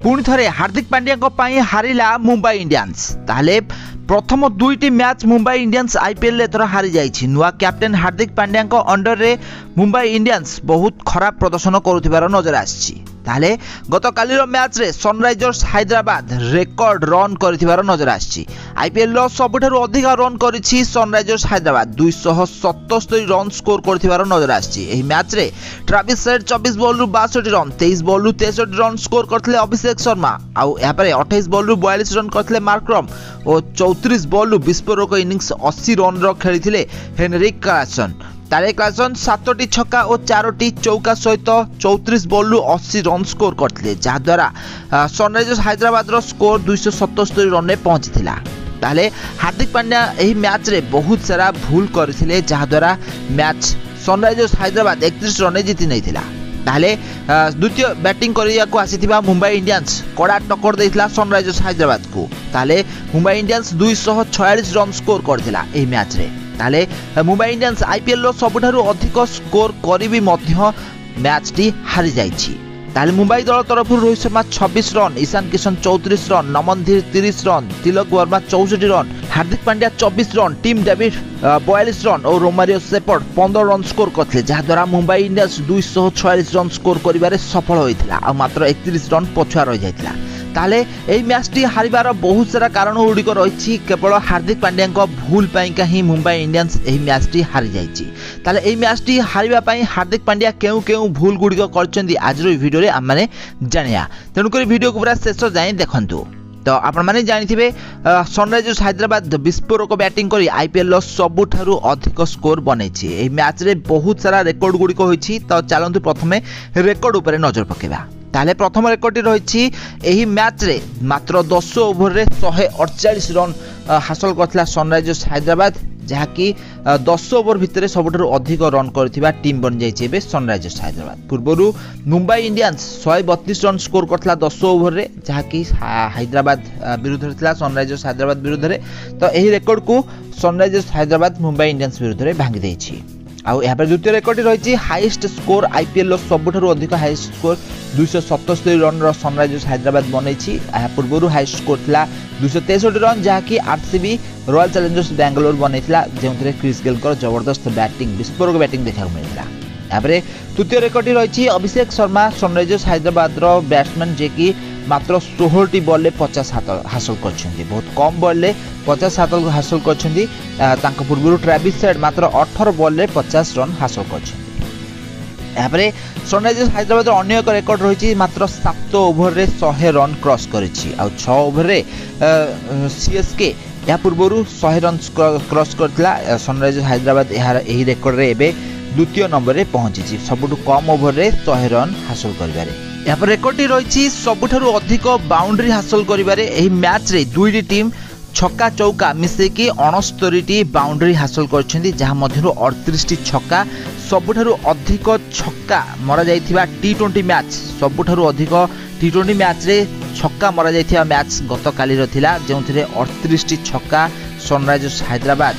पुणी थरे हार्दिक पांड्या हारिला मुंबई इंडियंस। ताहले प्रथम दुईटी मैच मुंबई इंडियंस आईपीएल एथर हारी जाइछि। नुआ कैप्टेन हार्दिक पांड्या अंडर रे मुंबई इंडियंस बहुत खराब प्रदर्शन करुथिबार नजर आछि। ताहले गत कालीर मैच रे सनराइजर्स हैदराबाद रेकर्ड रन करिथिबार नजर आछि। आईपीएल रो सबुठारु अधिक रन करिछि सनराइजर्स हैदराबाद 277 रन स्कोर करिथिबार नजर आछि। एही मैच रे ट्रेविस हेड 24 बॉल रु 62 रन 23 बॉल रु 63 रन स्कोर करथिले अभिषेक शर्मा। आउ या पर 28 बॉल रु 42 रन करथिले मार्क्रम और 34 बॉल रु विस्फोरक इनिंग्स 80 रन रो खेलिथिले हेनरिक क्लासन। तारे क्लासन 7टी छक्का और 4टी चौका सहित 34 बॉल रु 80 रन स्कोर करथिले, जहा द्वारा सनराइजर्स हैदराबाद रो स्कोर 277 रन रे पहुंचीथिला। ताले हार्दिक पांड्या एही मैच रे बहुत सारा भूल करथिले, जहा द्वारा मैच सनराइजर्स हैदराबाद 31 रन रे जीति नैथिला। ताले द्वितीय बैटिंग करिया को आसीथिबा मुंबई इंडियंस कड़ा टक्कर देथिला सनराइजर्स हैदराबाद को। ताले मुंबई इंडियंस 246 रन स्कोर करथिला एही मैच रे। ताले मुंबई इंडियंस आईपीएल रो सबुठारु अधिक स्कोर करिबी मध्य मैच टी हारि जाइछि। ताले मुंबई दल तरफ Rohit Sharma 26 run, Ishan Kishan 34 run, Naman Dhir 30 run, Tilak Varma 64 run, Hardik Pandya 24 run, Tim David 42 run और रोमारियो सेपर्ड 15 रन स्कोर करथिले, जहा द्वारा मुंबई इंडियंस 246 रन स्कोर करिबारे सफल होइथिला आ मात्र 31 रन पछुआ रहि जाइथिला। ताले एही मैच टी हारिबार बहुत सारा कारण गुड़िक रही। केवल हार्दिक पांड्या भूल पाइका ही मुंबई इंडियंस एही मैच टी हारि जाइछि। ताले एही मैच टी हारिबा पई हार्दिक पांड्या केउ केउ भूल गुड़िक करछन्ती आज रो वीडियो रे आम माने जानिया। तेणु करी वीडियो को पूरा शेष जाए देखंतु। तो आपण माने जानिथिबे सनराइजर्स हैदराबाद विस्फोरक बैटिंग करी आईपीएल रो सबुठारु अधिक स्कोर बनैछि। एही मैच रे बहुत सारा रेकॉर्ड गुड़िक होइछि। तो चलंतु प्रथमे रेकॉर्ड उपरे नजर पकेबा। ताले प्रथम रेकॉर्ड रही एही मैच रे मात्र 10 ओवर रे 148 रन हासिल करथिला सनराइजर्स हैदराबाद, जहाँकि 10 ओवर भितर सबुठारु अधिक रन करथिबा टीम बन जाइछि एबे सनराइजर्स हैदराबाद। पूर्वरु मुंबई इंडियंस 132 रन स्कोर करथिला 10 ओवर रे, जहाँकि हैदराबाद विरुद्ध रे थिला सनराइजर्स हैदराबाद विरुद्ध रे। तो एही रेकॉर्ड को सनराइजर्स हैदराबाद मुंबई इंडियंस विरुद्ध रे भांगी दैछि। आउ यहाँ पर द्वितीय रेकॉर्ड रही हाईएस्ट स्कोर आईपीएल सबुठारु अधिक highest score 277 run Sunrisers Hyderabad बनैछि। या पूर्व हाईएस्ट स्कोर थिला 263 रन, जहाँकि आरसीबी रॉयल चैलेंजर्स बेंगलोर बनैथिला, जेउथरे क्रिस गेल को जबरदस्त बैटिंग विस्फोरक बैटिंग देखा मिलता। यहाँ पर तृतीय रेकॉर्ड रही अभिषेक शर्मा सनराइजर्स हैदराबाद बैट्समैन, जे कि मात्र 16टी बॉल 50 हासिल करछन्ती, बहुत कम बॉल 50 हासिल करछन्ती। तांको पूर्व ट्रेविस हेड मात्र 18 बॉल 50 रन हासिल करछन्ती। यहाँ पर सनराइजर्स हैदराबाद अन्य एक रेकॉर्ड रही मात्र 7 ओवर रे 100 रन क्रॉस करिछि। आ 6 ओवर रे सीएसके या पूर्व 100 रन क्रॉस करथिला। सनराइजर्स हैदराबाद यही रेकॉर्ड रे एबे द्वितीय नंबर रे पहुंची, सबुठु कम ओवर रे 100 रन हासिल करिबारे। यहाँ पर रेकॉर्ड रही सबुठारु अधिक बाउंड्री हासिल करिबारे। एही मैच रे दुईटी टीम छक्का चौका मिसेकी 69टी बाउंड्री हासिल करछन्ती, जहाँ मध्यरु 38टी छक्का। सबुठारु अधिक छक्का मरा जाइथिबा टी20 मैच, सबुठारु अधिक टी20 मैच रे छक्का मरा जाइथिबा मैच गत काली रो थिला, जेउथरे 38टी छक्का सनराइजर्स हैदराबाद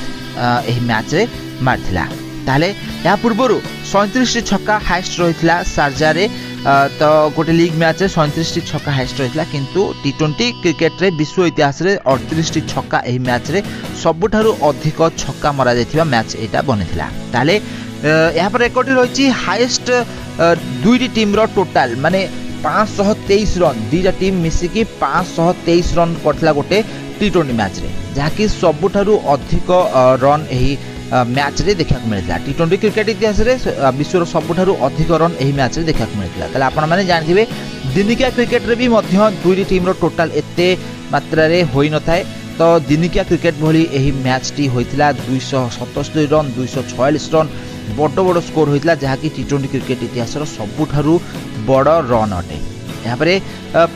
एही मैच रे मारथिला। ताले या पूर्वरु 37टी छक्का हाईएस्ट रहिथिला शारजा रे। तो गोटे लीग मैच रे 37टी छक्का हाईएस्ट रहिथिला, किंतु टी20 क्रिकेट रे विश्व इतिहास रे 38टी छक्का एही मैच रे सबुठारु अधिक छक्का मरा जाइथिबा मैच एटा बनिथिला। ताले यहाँ पर रेकॉर्ड रही हाईएस्ट दुईटी टीम रो टोटाल माने 523 रन, दुईटा टीम मिसिकी 523 रन करथिला गोटे टी20 मैच रे, जहाँकि सबुठारु अधिक रन एही मैच रे देखा मिलता। टी20 क्रिकेट इतिहास रे विश्वर सबुठारु अधिक रन एही मैच रे देखा मिलता। ताले आपण माने जानिथिबे दिनिकिया क्रिकेट रे भी मध्य दुईटी टीम रो टोटाल एते मात्रा रे होई न थाए। तो दिनिकिया क्रिकेट भली एही मैच टी होइथिला 277 रन 246 रन बड़ बड़ स्कोर होइथिला, जहाँकि टी20 क्रिकेट इतिहास रो सबुठारु बड़ रन अटे। यहाँ पर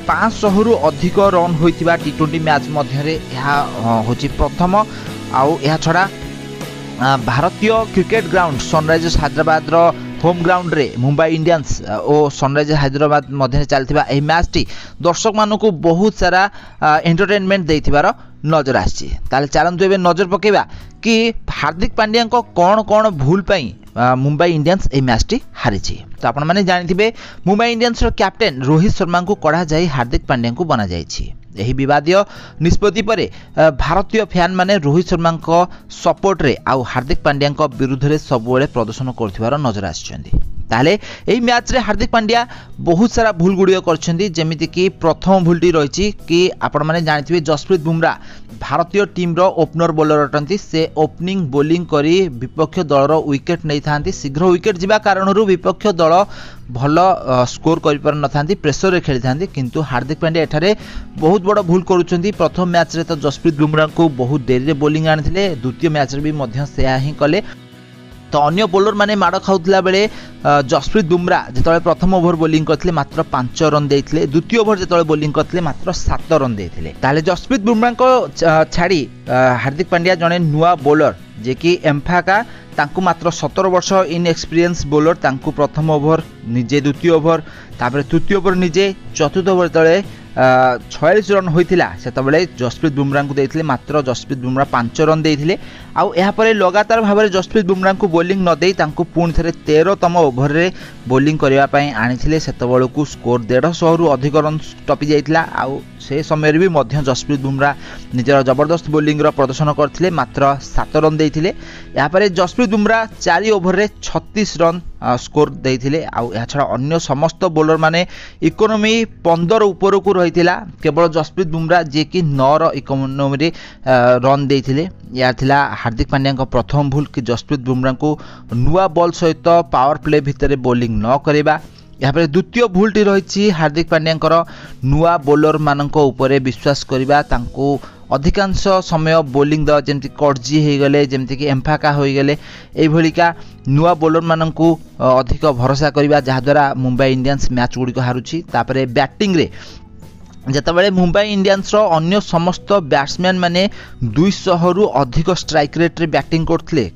500 रु अधिक रन होइथिबा टी20 मैच मध्य रे यह होची प्रथम। आउ यह छड़ा भारतीय क्रिकेट ग्राउंड सनराइजर्स हैदराबाद रो होम ग्राउंड रे मुंबई इंडियंस और सनराइजर्स हैदराबाद मध्य चलथिबा एही मैच टी दर्शक मानकु बहुत सारा एंटरटेनमेंट देथिबार नजर आसी। ताले चलतु एबे नजर पकेबा कि हार्दिक पांड्या को कौन कौन भूल पाई मुंबई इंडियंस ए मैच टी हारी। तो आपण माने जानिथिबे मुंबई इंडियंस रो कैप्टेन रोहित शर्मा को कढ़ा जाई हार्दिक पांड्या को बना जाइछि। एही विवादीय निष्पत्ति परे भारतीय फैन माने रोहित शर्मा को सपोर्ट रे आउ हार्दिक पांड्या को विरुद्ध रे सबुबले प्रदर्शन करथिबार नजर आछिछन्ती। ताले एही मैच रे हार्दिक पांड्या बहुत सारा भूल गुड़िया करछन्ती। जेमिति कि प्रथम भूलटी रहिछि कि आपण माने जानिथिबे जसप्रीत बुमराह भारतीय टीम रो ओपनर बॉलर अटंती। से ओपनिंग बोलिंग करी विपक्ष दल रो विकेट नै थांती। शीघ्र विकेट जिबा कारणरू विपक्ष दल भल स्कोर करि पार न थांती, प्रेशर रे खेली थांती। किंतु हार्दिक पांड्या एठारे बहुत बड़ भूल करूछन्ती। प्रथम मैच रे तो जसप्रीत बुमराह को बहुत देरी रे बोलिंग आनिथिले, द्वितीय मैच रे भी मध्य सेया ही कले। तो अन्य बोलर माने माड़ खाउतला बेले जसप्रीत बुमराह जेतले प्रथम ओवर बोलिंग करथिले मात्र 5 रन देइथिले, द्वितीय ओवर जेतले बोलिंग करथिले मात्र 7 रन देइथिले। ताले जसप्रीत बुमराह को छाड़ी हार्दिक पांड्या जने नुआ बोलर जे कि एम्फाका तांकु मात्र 17 वर्ष इन एक्सपीरियंस बोलर तांकु प्रथम ओवर निजे, द्वितीय ओवर तापर तृतीय ओवर निजे, चतुर्थ ओवर तले 46 रन होइथिला सेतबेले जसप्रीत बुमराह को देइथिले मात्र जसप्रीत बुमराह 5 रन देइथिले। आउ एहा परे लगातार भाबरे जसप्रीत बुमराह को बोलिंग न देई तांकु पुणी थरे 13तम ओवर रे बोलिंग करिवा पई आनिथिले। सेतबेले को स्कोर 150 रु अधिक रन टपी जाइथिला। आउ से समय रे भी मध्य जसप्रीत बुमराह निजर जबरदस्त बोलिंग रो प्रदर्शन करथिले, मात्र 7 रन देइथिले। एहा परे जसप्रीत बुमराह 4 ओवर रे 36 रन स्कोर देइथिले। आउ एहा छडा अन्य समस्त बोलर माने इकोनॉमी 15 ऊपर को रहिथिला। केवल जसप्रीत बुमराह जे कि 9 रो इकोनॉमी रे रन देइथिले। या थिला हार्दिक पांड्या को प्रथम भूल कि जसप्रीत बुमराह को नुआ बॉल सहित पावर प्ले भितर बोलिंग न करेबा। यहाँ पर द्वितीय भूलटी रही हार्दिक पांड्या नुआ बोलर मानक उपरे विश्वास करबा, तांको अधिकांश समय बोलिंग द जेमती कटजी हो गले, जमती कि एम्फाका हो गले, एई भलिका नुआ बोलर मानकू अधिक भरोसा करबा, जहा द्वारा मुंबई इंडियंस मैच गुडी हारुची। तापरे बैटिंग रे जेतबेले मुंबई इंडियंस रो अन्य समस्त बैट्समैन माने 200 रु अधिक स्ट्राइक रेट रे बैटिंग करथिले,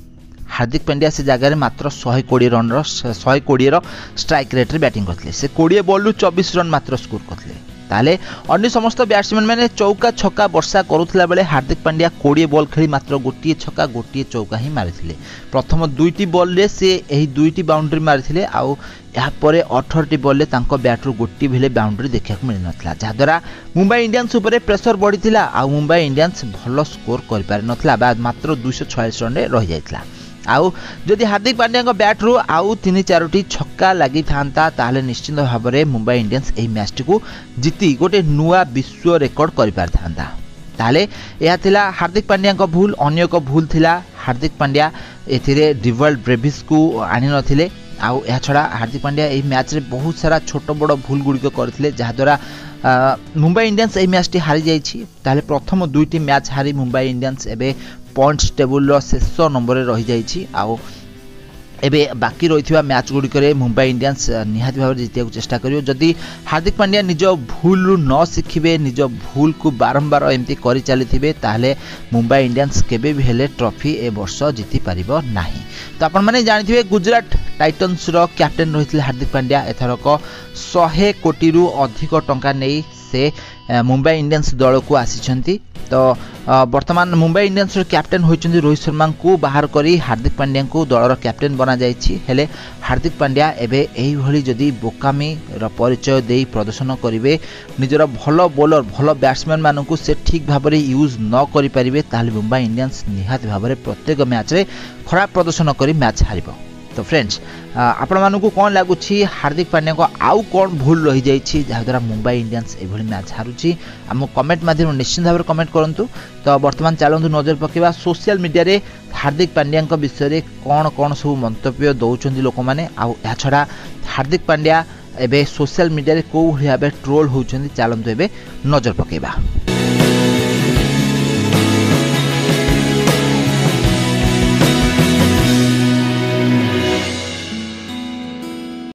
हार्दिक पांड्या से जगह मात्र 120 रन 120 स्ट्राइक रेट रे बैटिंग करथिले। से 20 बॉल रु 24 रन मात्र स्कोर करथिले। ताले अन्य समस्त बैट्समैन माने चौका छक्का वर्षा करुथला बेले हार्दिक पांड्या 20 बॉल खेली मात्र गोटिए छक्का गोटिए चौका ही मारिथिले। प्रथम 2टी बॉल रे से एही 2टी बाउंड्री मारिथिले। आउ या परे 18टी बॉल रे तांको बैट रु गोटी भेले बाउंड्री देखा मिल नथला, जहा द्वारा मुंबई इंडियंस उपरे प्रेशर बढ़िथिला। आउ मुंबई इंडियंस भलो स्कोर कर पारि नथला, बाद मात्र 246 रन रे रहि जाइतला। आउ जदि हार्दिक पांड्या को बैट रु आउ 3-4टी छक्का लगी था ताले निश्चित भाव में मुंबई इंडियंस एही मैच टी को जीति गोटे नुआ विश्व रेकर्ड कर पारि थांता। ताले यह थिला हार्दिक पांड्या को भूल। अन्य को भूल थिला हार्दिक पांड्या एथिरे डिवल्ड ब्रेविस को आनि नथिले। आउ या छड़ा हार्दिक पांड्या एही मैच रे बहुत सारा छोट बड़ भूल गुड़िक करथिले, जहा द्वारा मुंबई इंडियंस एही मैच टी हारि जाइछि। ताले प्रथम 2टी मैच हारि मुंबई इंडियंस एबे पॉइंट्स टेबुल रो शेष नंबर रे रहि जाइछि। आउ एबे बाकी रहिथिबा मैच गुडी करे मुंबई इंडियंस निहाती भाव जितिया को चेष्टा करियो। जदि हार्दिक पांड्या निज भूल रु न शिखिबे, निज भूल को बारंबार एमती करि चलिथिबे, ताहले मुंबई इंडियंस केबे भी हेले ट्रॉफी ए वर्ष जीति पारिबो नाही। तो आपण माने जानिथिबे गुजरात टाइटन्स रो कैप्टेन रहिथिले हार्दिक पांड्या। एथरक 100 कोटी रु अधिक टंका नै से मुंबई इंडियंस दल को आसीछंती। तो वर्तमान मुंबई इंडियंस कैप्टेन होइछंती रोहित शर्मा को बाहर करी हार्दिक पांड्या को दलर कैप्टेन बना जाइछि। हेले हार्दिक पांड्या एबे एही भली जदि बोकामी र परिचय देई प्रदर्शन करिवे, निजर भलो बॉलर भलो बैट्समैन मानकू से ठीक भाव में यूज न करि परिबे, ताले मुंबई इंडियंस निहात भाव में प्रत्येक मैच रे खराब प्रदर्शन करी मैच हारिबो। तो फ्रेंड्स आपण मानकू कौन लगुछि हार्दिक पांड्या को आउ कौन भूल रही जाइछि जहा द्वारा मुंबई इंडियंस एभली मैच हारुछि? आम कमेंट माध्यम निश्चित भाव कमेंट करंतु। तो वर्तमान चलतु नजर पकेबा सोशल मीडिया रे हार्दिक पांड्या विषय रे कौन कौन सब मंतव्य दौरान लोक मैंने। आउ या छड़ा हार्दिक पांड्या एबे सोशल मीडिया रे को भाबे ट्रोल होउछन्ती, चलतु एबे नजर पकेबा।